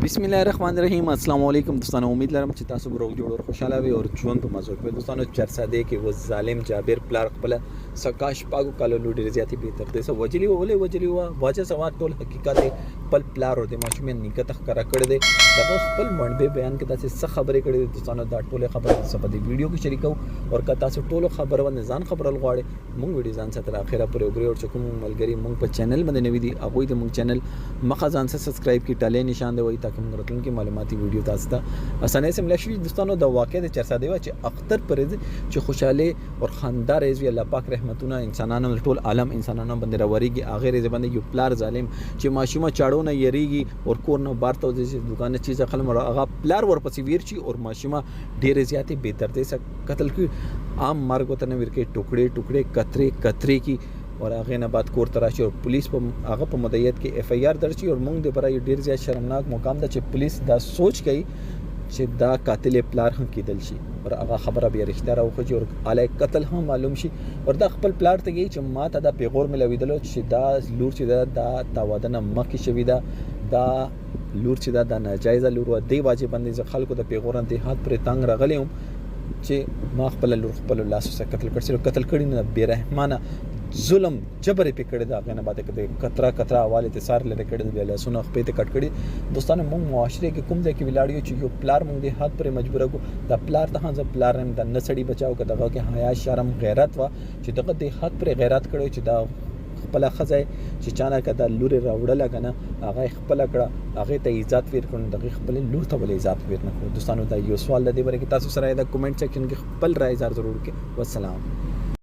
बिस्मिल्लाहिर्रहमानिर्रहीम अस्सलाम वालेकुम दोस्तों, उम्मीद लरम چې تاسو به روغ جوړ او خوشاله وي او ژوند په مزه وکړئ. دوستانو چرساده کې و ظالم جابر پلار خپل سکاش پاګو کالو لوډي زیاتی به تر دې سو وجلی و واجه سوال ټول حقیقت خپل پلار او د ماشومې نیکته ښکارا کړی دی. دا خپل منډه بیان کې تاسو څه خبرې کړې دي دوستانو، دا ټول خبره سبا دی ویډیو کې شریکو او که تاسو ټول خبره ونه ځان خبرل غواړي مونږ ویډیو ځان سره تر اخره پورې وګورئ او چې کوم ملګری مونږ په چینل باندې نوی دي هغه د مونږ چینل مخه ځان سره سبسکرایب کی ټاله نشان دی وای تاکي مونږ راتلونکي معلوماتي ویډیو تاسو ته اسانه سره ملشي. دوستانو د واقع د چرسا دی چې اختر پرز چې خوشاله او خاندار ایز وی الله پاک رحمتونه انسانانو ټول عالم انسانانو باندې راوړيږي. اخر یې باندې یو پلار ظالم چې ماشومه چاړو نه یریږي او کور نه بار ته د دکان چیزه خلم هغه پلار ورپسې ویر شي او ماشومه ډېر زیاتې به دردې سره قتل کی عام مرګ ته نه ورکه ټوکړي کترې کی और आगे न बात कोर तराशी और पुलिस पर आगे पर मदयत के FIR दर्ज और मूंग दे बरा ढेर ज्यादा शर्मनाक मुकाम दा चे पुलिस दा सोच गई चे दा कातिल प्लार हम की दल शी और आगा खबर अब रिश्ता राव खोजी और आले कत्ल हम मालूम शी और दा खपल प्लार ते गई चे मात दा पेगोर में लविदलो चे दा लूर चे दा तावादना मकी शविदा दा लूर चे दा नाजायजा लूर व दे वाजिब बंदी ज खल को दा पेगोरन दे हाथ पर तंग रगले چې ما خپل لور خپل لاس سره قتل کړي نه بیرحمانه ظلم جبر په کړي دا غنه باندې کړي کترا حواله ته سار لري کړي د لاسونو خپې ته کټ کړي. دوستانو موږ معاشره کې کوم ځای کې ولاړیو چې یو پلار موږ د هات پر مجبور کو دا پلار ته ځ پلار هم د نسړي بچاو کړه کې حیا شرم غیرت وا چې دغه د هات پر غیرت کړي چې دا خپل خزای چې چانه کده لوري راوړل کنه هغه خپل کړه هغه ته عزت ور کړو دغه خپل لور ته ول عزت ور نه کړو. دوستانو دا یو سوال د دې باره کې تاسو سره دا کمنټ سیکشن کې خپل رائے ضرور کې. والسلام.